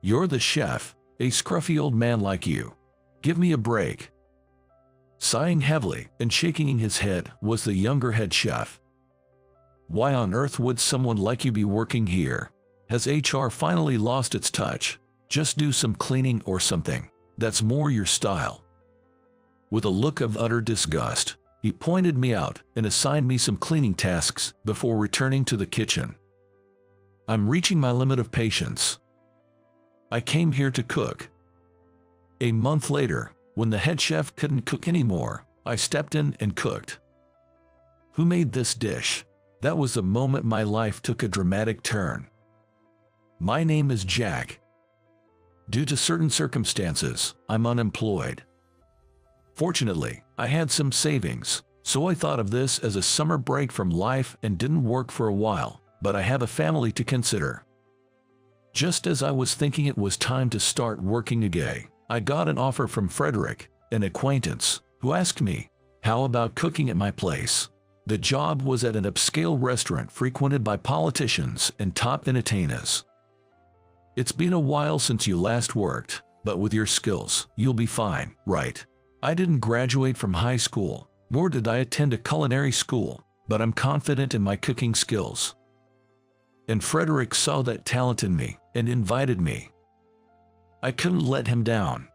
You're the chef, a scruffy old man like you. Give me a break." Sighing heavily and shaking his head was the younger head chef. "Why on earth would someone like you be working here? Has HR finally lost its touch? Just do some cleaning or something. That's more your style." With a look of utter disgust, he pointed me out and assigned me some cleaning tasks before returning to the kitchen. I'm reaching my limit of patience. I came here to cook. A month later, when the head chef couldn't cook anymore, I stepped in and cooked. Who made this dish? That was the moment my life took a dramatic turn. My name is Jack. Due to certain circumstances, I'm unemployed. Fortunately, I had some savings, so I thought of this as a summer break from life and didn't work for a while, but I have a family to consider. Just as I was thinking it was time to start working again, I got an offer from Frederick, an acquaintance, who asked me, "How about cooking at my place?" The job was at an upscale restaurant frequented by politicians and top entertainers. "It's been a while since you last worked, but with your skills, you'll be fine, right? I didn't graduate from high school, nor did I attend a culinary school, but I'm confident in my cooking skills." And Frederick saw that talent in me and invited me. I couldn't let him down.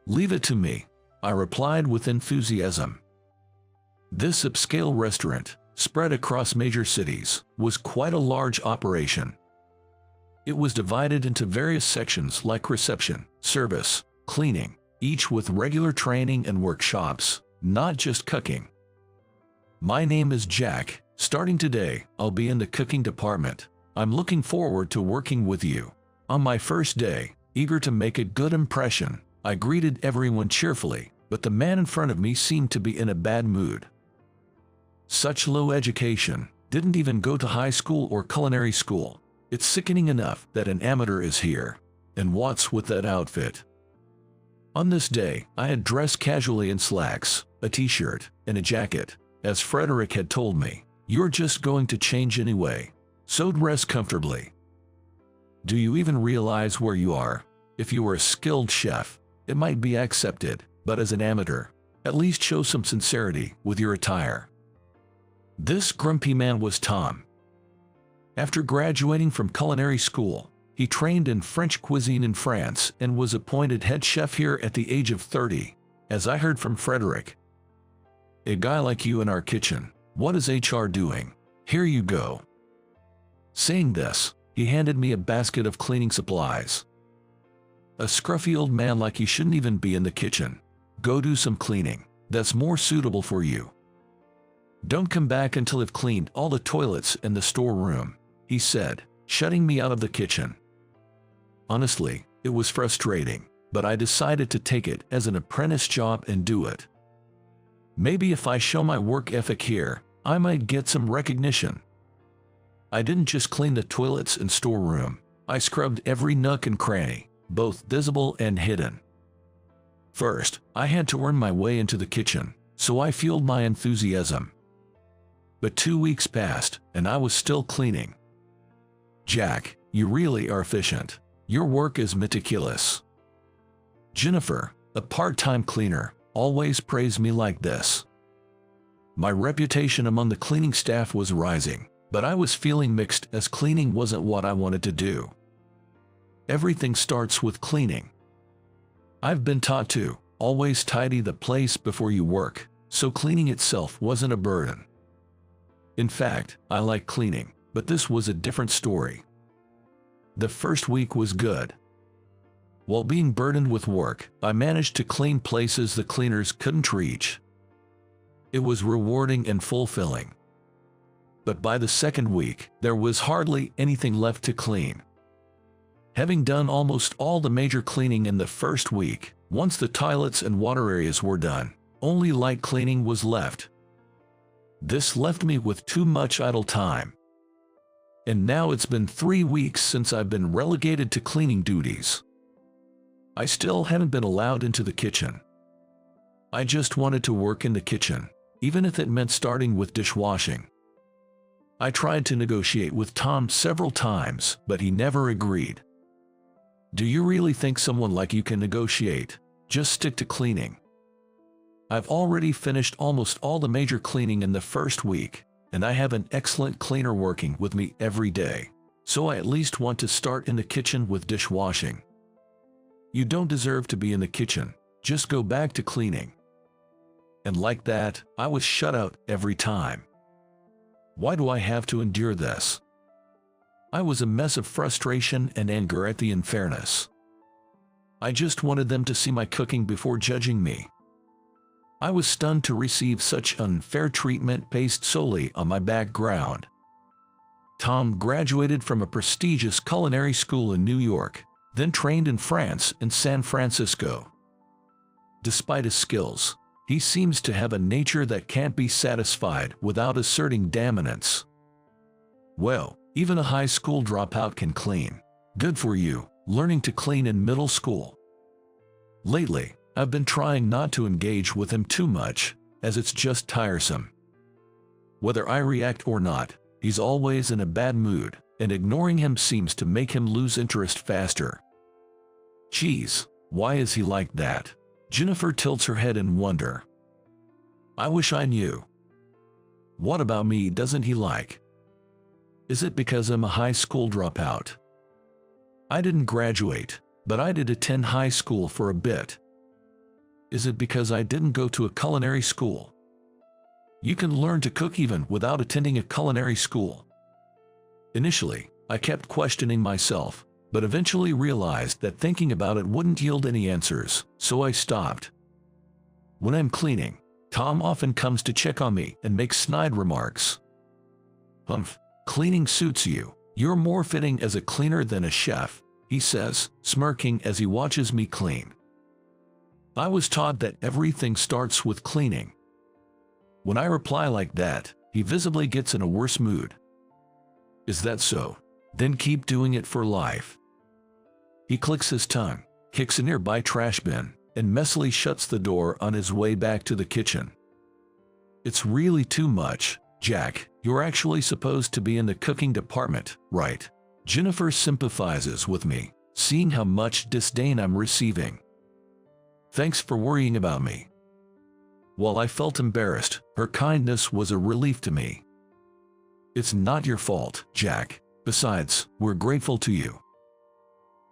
"Leave it to me," I replied with enthusiasm. This upscale restaurant, spread across major cities, was quite a large operation. It was divided into various sections like reception, service, cleaning, each with regular training and workshops, not just cooking. My name is Jack. Starting today, I'll be in the cooking department. I'm looking forward to working with you. On my first day, eager to make a good impression, I greeted everyone cheerfully, but the man in front of me seemed to be in a bad mood. Such low education, didn't even go to high school or culinary school. It's sickening enough that an amateur is here. And what's with that outfit? On this day, I had dressed casually in slacks, a t-shirt, and a jacket. As Frederick had told me, "You're just going to change anyway, so dress comfortably." Do you even realize where you are? If you were a skilled chef, it might be accepted, but as an amateur, at least show some sincerity with your attire. This grumpy man was Tom. After graduating from culinary school, he trained in French cuisine in France and was appointed head chef here at the age of 30, as I heard from Frederick. "A guy like you in our kitchen, what is HR doing? Here you go." Saying this, he handed me a basket of cleaning supplies. "A scruffy old man like you shouldn't even be in the kitchen. Go do some cleaning. That's more suitable for you. Don't come back until I've cleaned all the toilets in the storeroom," he said, shutting me out of the kitchen. Honestly, it was frustrating, but I decided to take it as an apprentice job and do it. Maybe if I show my work ethic here, I might get some recognition. I didn't just clean the toilets and storeroom. I scrubbed every nook and cranny, both visible and hidden. First, I had to earn my way into the kitchen, so I fueled my enthusiasm. But 2 weeks passed, and I was still cleaning. "Jack, you really are efficient. Your work is meticulous." Jennifer, a part-time cleaner, always praised me like this. My reputation among the cleaning staff was rising, but I was feeling mixed as cleaning wasn't what I wanted to do. Everything starts with cleaning. I've been taught to always tidy the place before you work, so cleaning itself wasn't a burden. In fact, I like cleaning, but this was a different story. The first week was good. While being burdened with work, I managed to clean places the cleaners couldn't reach. It was rewarding and fulfilling. But by the second week, there was hardly anything left to clean. Having done almost all the major cleaning in the first week, once the toilets and water areas were done, only light cleaning was left. This left me with too much idle time. And now it's been 3 weeks since I've been relegated to cleaning duties. I still haven't been allowed into the kitchen. I just wanted to work in the kitchen, even if it meant starting with dishwashing. I tried to negotiate with Tom several times, but he never agreed. Do you really think someone like you can negotiate? Just stick to cleaning. I've already finished almost all the major cleaning in the first week, and I have an excellent cleaner working with me every day. So I at least want to start in the kitchen with dishwashing. You don't deserve to be in the kitchen. Just go back to cleaning. And like that, I was shut out every time. Why do I have to endure this? I was a mess of frustration and anger at the unfairness. I just wanted them to see my cooking before judging me. I was stunned to receive such unfair treatment based solely on my background. Tom graduated from a prestigious culinary school in New York, then trained in France and San Francisco. Despite his skills, he seems to have a nature that can't be satisfied without asserting dominance. Well, even a high school dropout can clean. Good for you, learning to clean in middle school. Lately, I've been trying not to engage with him too much, as it's just tiresome. Whether I react or not, he's always in a bad mood, and ignoring him seems to make him lose interest faster. Geez, why is he like that? Jennifer tilts her head in wonder. I wish I knew. What about me doesn't he like? Is it because I'm a high school dropout? I didn't graduate, but I did attend high school for a bit. Is it because I didn't go to a culinary school? You can learn to cook even without attending a culinary school. Initially, I kept questioning myself, but eventually realized that thinking about it wouldn't yield any answers, so I stopped. When I'm cleaning, Tom often comes to check on me and makes snide remarks. Humph, cleaning suits you. You're more fitting as a cleaner than a chef, he says, smirking as he watches me clean. I was taught that everything starts with cleaning. When I reply like that, he visibly gets in a worse mood. Is that so? Then keep doing it for life. He clicks his tongue, kicks a nearby trash bin, and messily shuts the door on his way back to the kitchen. It's really too much, Jack. You're actually supposed to be in the cooking department, right? Jennifer sympathizes with me, seeing how much disdain I'm receiving. Thanks for worrying about me. While I felt embarrassed, her kindness was a relief to me. It's not your fault, Jack. Besides, we're grateful to you.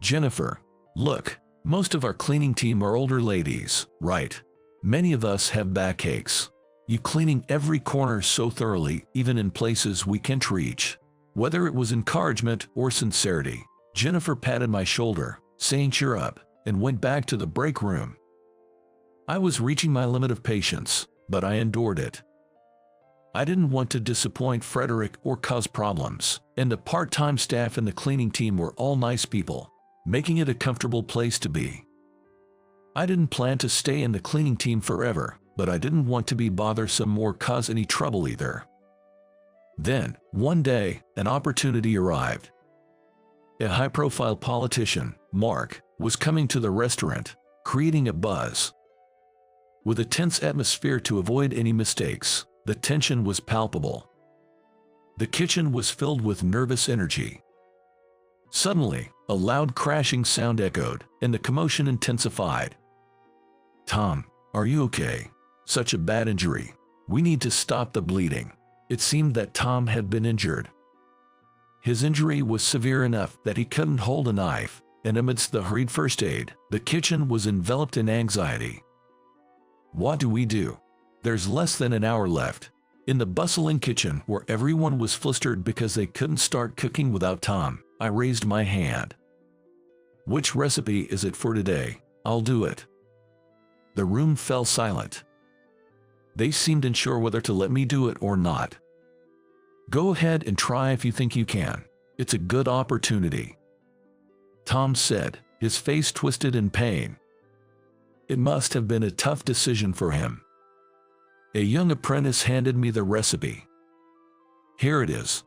Jennifer, look, most of our cleaning team are older ladies, right? Many of us have backaches. You cleaning every corner so thoroughly, even in places we can't reach. Whether it was encouragement or sincerity, Jennifer patted my shoulder, saying cheer up, and went back to the break room. I was reaching my limit of patience, but I endured it. I didn't want to disappoint Frederick or cause problems, and the part-time staff in the cleaning team were all nice people, making it a comfortable place to be. I didn't plan to stay in the cleaning team forever, but I didn't want to be bothersome or cause any trouble either. Then, one day, an opportunity arrived. A high-profile politician, Mark, was coming to the restaurant, creating a buzz. With a tense atmosphere to avoid any mistakes, the tension was palpable. The kitchen was filled with nervous energy. Suddenly, a loud crashing sound echoed, and the commotion intensified. Tom, are you okay? Such a bad injury. We need to stop the bleeding. It seemed that Tom had been injured. His injury was severe enough that he couldn't hold a knife, and amidst the hurried first aid, the kitchen was enveloped in anxiety. What do we do? There's less than an hour left. In the bustling kitchen where everyone was flustered because they couldn't start cooking without Tom, I raised my hand. Which recipe is it for today? I'll do it. The room fell silent. They seemed unsure whether to let me do it or not. Go ahead and try if you think you can. It's a good opportunity. Tom said, his face twisted in pain. It must have been a tough decision for him. A young apprentice handed me the recipe. Here it is.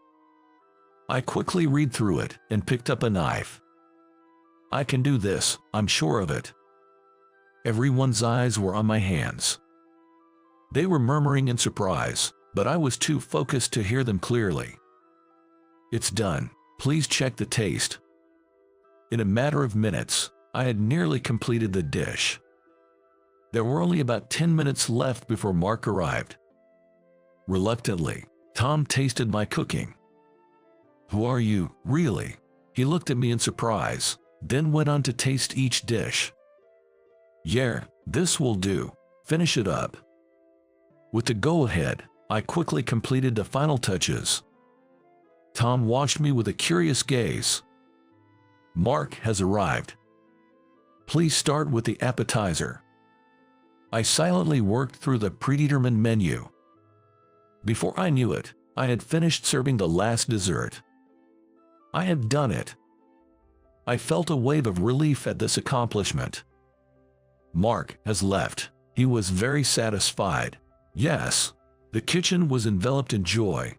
I quickly read through it and picked up a knife. I can do this, I'm sure of it. Everyone's eyes were on my hands. They were murmuring in surprise, but I was too focused to hear them clearly. It's done. Please check the taste. In a matter of minutes, I had nearly completed the dish. There were only about 10 minutes left before Mark arrived. Reluctantly, Tom tasted my cooking. "Who are you, really?" He looked at me in surprise, then went on to taste each dish. "Yeah, this will do. Finish it up." With the go-ahead, I quickly completed the final touches. Tom watched me with a curious gaze. "Mark has arrived. Please start with the appetizer." I silently worked through the predetermined menu. Before I knew it, I had finished serving the last dessert. I had done it. I felt a wave of relief at this accomplishment. Mark has left. He was very satisfied. Yes, the kitchen was enveloped in joy.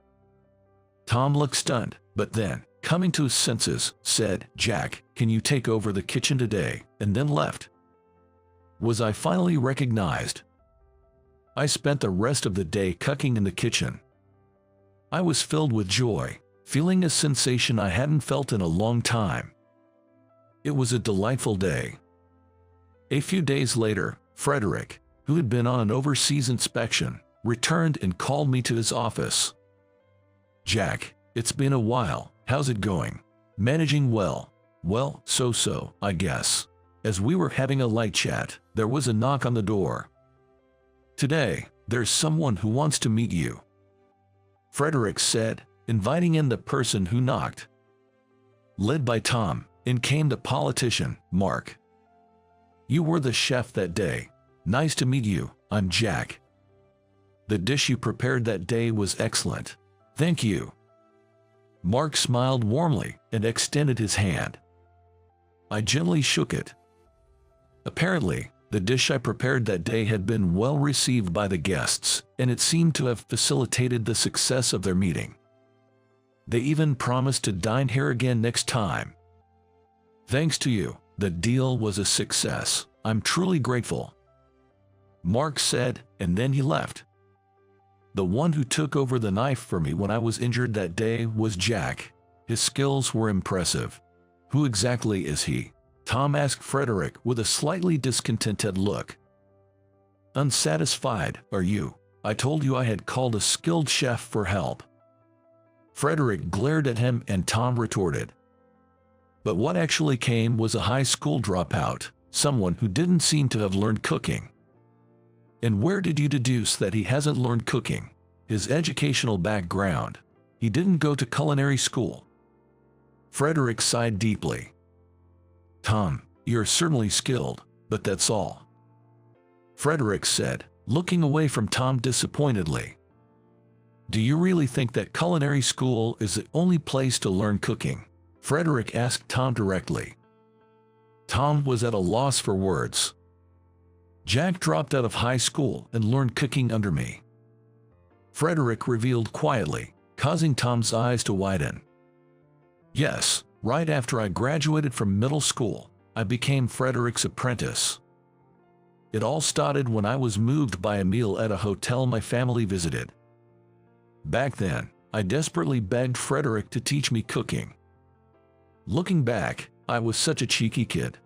Tom looked stunned, but then, coming to his senses, said, "Jack, can you take over the kitchen today?" and then left. Was I finally recognized? I spent the rest of the day cooking in the kitchen. I was filled with joy, feeling a sensation I hadn't felt in a long time. It was a delightful day. A few days later, Frederick, who had been on an overseas inspection, returned and called me to his office. "Jack, it's been a while. How's it going?" "Managing well." "Well, so-so, I guess." As we were having a light chat, there was a knock on the door. "Today, there's someone who wants to meet you," Frederick said, inviting in the person who knocked. Led by Tom, in came the politician, Mark. "You were the chef that day. Nice to meet you. I'm Jack. The dish you prepared that day was excellent." "Thank you." Mark smiled warmly and extended his hand. I gently shook it. Apparently, the dish I prepared that day had been well received by the guests, and it seemed to have facilitated the success of their meeting. They even promised to dine here again next time. "Thanks to you, the deal was a success. I'm truly grateful," Mark said, and then he left. The one who took over the knife for me when I was injured that day was Jack. His skills were impressive. "Who exactly is he?" Tom asked Frederick with a slightly discontented look. "Unsatisfied, are you? I told you I had called a skilled chef for help." Frederick glared at him and Tom retorted. But what actually came was a high school dropout, someone who didn't seem to have learned cooking. "And where did you deduce that he hasn't learned cooking?" "His educational background. He didn't go to culinary school." Frederick sighed deeply. "Tom, you're certainly skilled, but that's all," Frederick said, looking away from Tom disappointedly. "Do you really think that culinary school is the only place to learn cooking?" Frederick asked Tom directly. Tom was at a loss for words. "Jack dropped out of high school and learned cooking under me," Frederick revealed quietly, causing Tom's eyes to widen. "Yes, right after I graduated from middle school, I became Frederick's apprentice. It all started when I was moved by a meal at a hotel my family visited. Back then, I desperately begged Frederick to teach me cooking. Looking back, I was such a cheeky kid.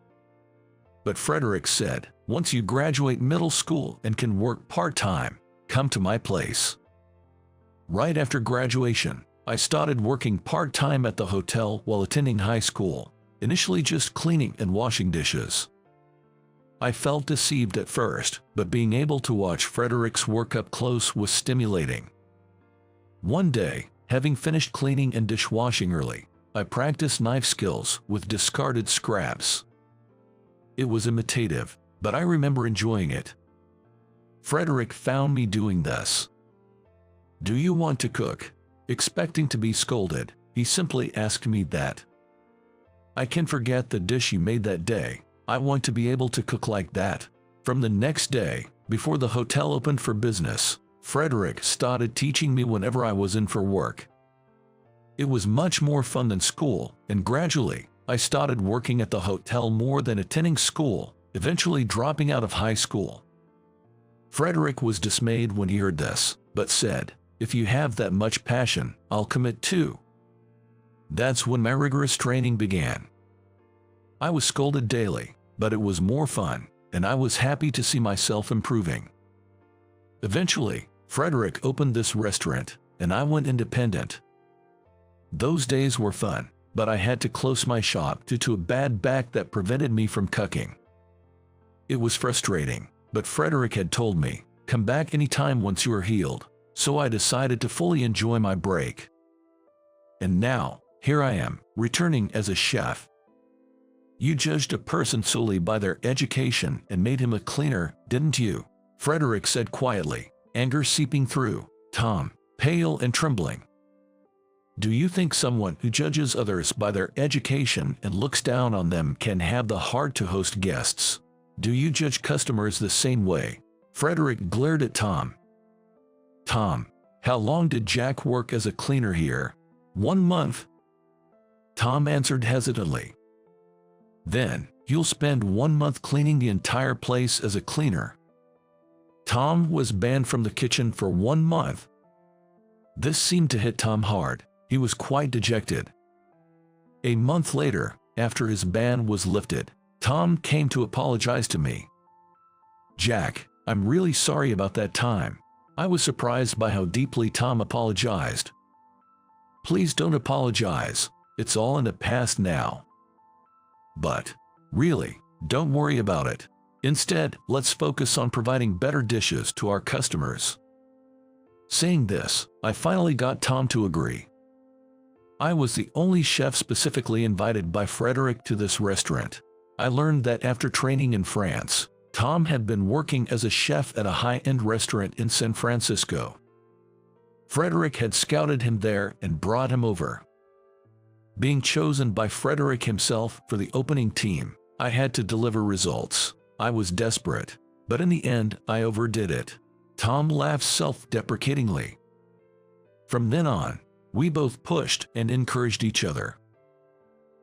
But Frederick said, 'Once you graduate middle school and can work part-time, come to my place.' Right after graduation, I started working part-time at the hotel while attending high school, initially just cleaning and washing dishes. I felt deceived at first, but being able to watch Frederick's work up close was stimulating. One day, having finished cleaning and dishwashing early, I practiced knife skills with discarded scraps. It was imitative, but I remember enjoying it. Frederick found me doing this. 'Do you want to cook?' Expecting to be scolded, he simply asked me that. I can forget the dish you made that day. I want to be able to cook like that." From the next day, before the hotel opened for business, Frederick started teaching me whenever I was in for work. It was much more fun than school, and gradually, I started working at the hotel more than attending school, eventually dropping out of high school. Frederick was dismayed when he heard this, but said, "If you have that much passion, I'll commit too." That's when my rigorous training began. I was scolded daily, but it was more fun, and I was happy to see myself improving. Eventually, Frederick opened this restaurant, and I went independent. Those days were fun, but I had to close my shop due to a bad back that prevented me from cooking. It was frustrating, but Frederick had told me, "Come back anytime once you are healed," so I decided to fully enjoy my break. And now, here I am, returning as a chef. You judged a person solely by their education and made him a cleaner, didn't you? Frederick said quietly, anger seeping through Tom, pale and trembling. Do you think someone who judges others by their education and looks down on them can have the heart to host guests? Do you judge customers the same way? Frederick glared at Tom. Tom, how long did Jack work as a cleaner here? 1 month. Tom answered hesitantly. Then, you'll spend 1 month cleaning the entire place as a cleaner. Tom was banned from the kitchen for 1 month. This seemed to hit Tom hard. He was quite dejected. A month later, after his ban was lifted, Tom came to apologize to me. Jack, I'm really sorry about that time. I was surprised by how deeply Tom apologized. Please don't apologize. It's all in the past now. But, really, don't worry about it. Instead, let's focus on providing better dishes to our customers. Saying this, I finally got Tom to agree. I was the only chef specifically invited by Frederick to this restaurant. I learned that after training in France, Tom had been working as a chef at a high-end restaurant in San Francisco. Frederick had scouted him there and brought him over. Being chosen by Frederick himself for the opening team, I had to deliver results. I was desperate, but in the end, I overdid it. Tom laughed self-deprecatingly. From then on, we both pushed and encouraged each other.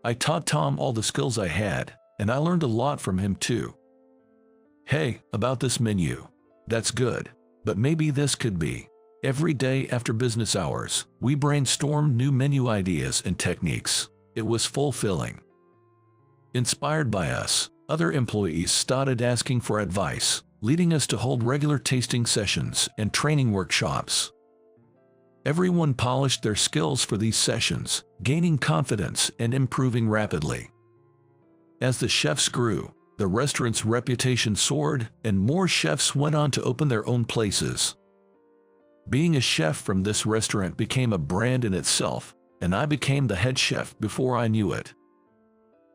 I taught Tom all the skills I had, and I learned a lot from him too. Hey, about this menu. That's good, but maybe this could be. Every day after business hours, we brainstormed new menu ideas and techniques. It was fulfilling. Inspired by us, other employees started asking for advice, leading us to hold regular tasting sessions and training workshops. Everyone polished their skills for these sessions, gaining confidence and improving rapidly. As the chefs grew, the restaurant's reputation soared, and more chefs went on to open their own places. Being a chef from this restaurant became a brand in itself, and I became the head chef before I knew it.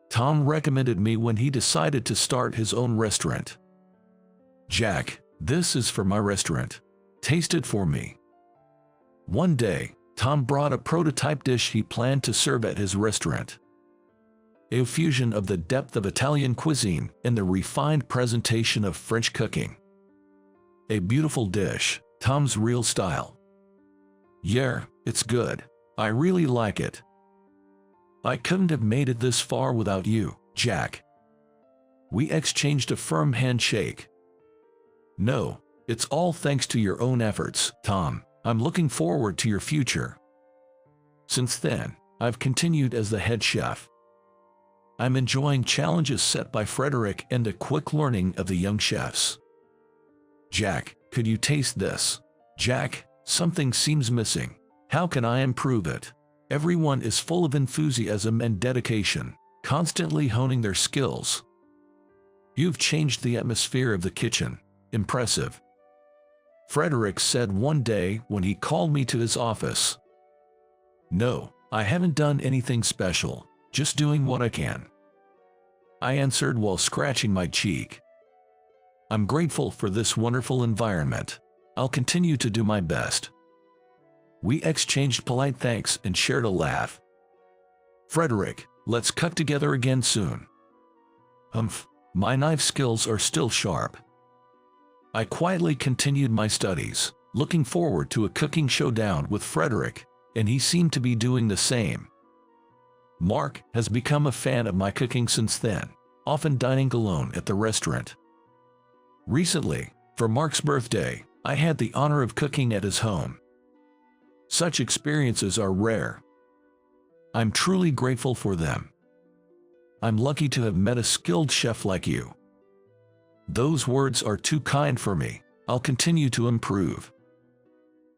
Tom recommended me when he decided to start his own restaurant. Jack, this is for my restaurant. Taste it for me. One day, Tom brought a prototype dish he planned to serve at his restaurant. A fusion of the depth of Italian cuisine and the refined presentation of French cooking. A beautiful dish, Tom's real style. Yeah, it's good. I really like it. I couldn't have made it this far without you, Jack. We exchanged a firm handshake. No, it's all thanks to your own efforts, Tom. I'm looking forward to your future. Since then, I've continued as the head chef. I'm enjoying challenges set by Frederick and the quick learning of the young chefs. Jack, could you taste this? Jack, something seems missing. How can I improve it? Everyone is full of enthusiasm and dedication, constantly honing their skills. You've changed the atmosphere of the kitchen. Impressive. Frederick said one day when he called me to his office. No, I haven't done anything special, just doing what I can. I answered while scratching my cheek. I'm grateful for this wonderful environment. I'll continue to do my best. We exchanged polite thanks and shared a laugh. Frederick, let's cook together again soon. My knife skills are still sharp. I quietly continued my studies, looking forward to a cooking showdown with Frederick, and he seemed to be doing the same. Mark has become a fan of my cooking since then, often dining alone at the restaurant. Recently, for Mark's birthday, I had the honor of cooking at his home. Such experiences are rare. I'm truly grateful for them. I'm lucky to have met a skilled chef like you. Those words are too kind for me. I'll continue to improve.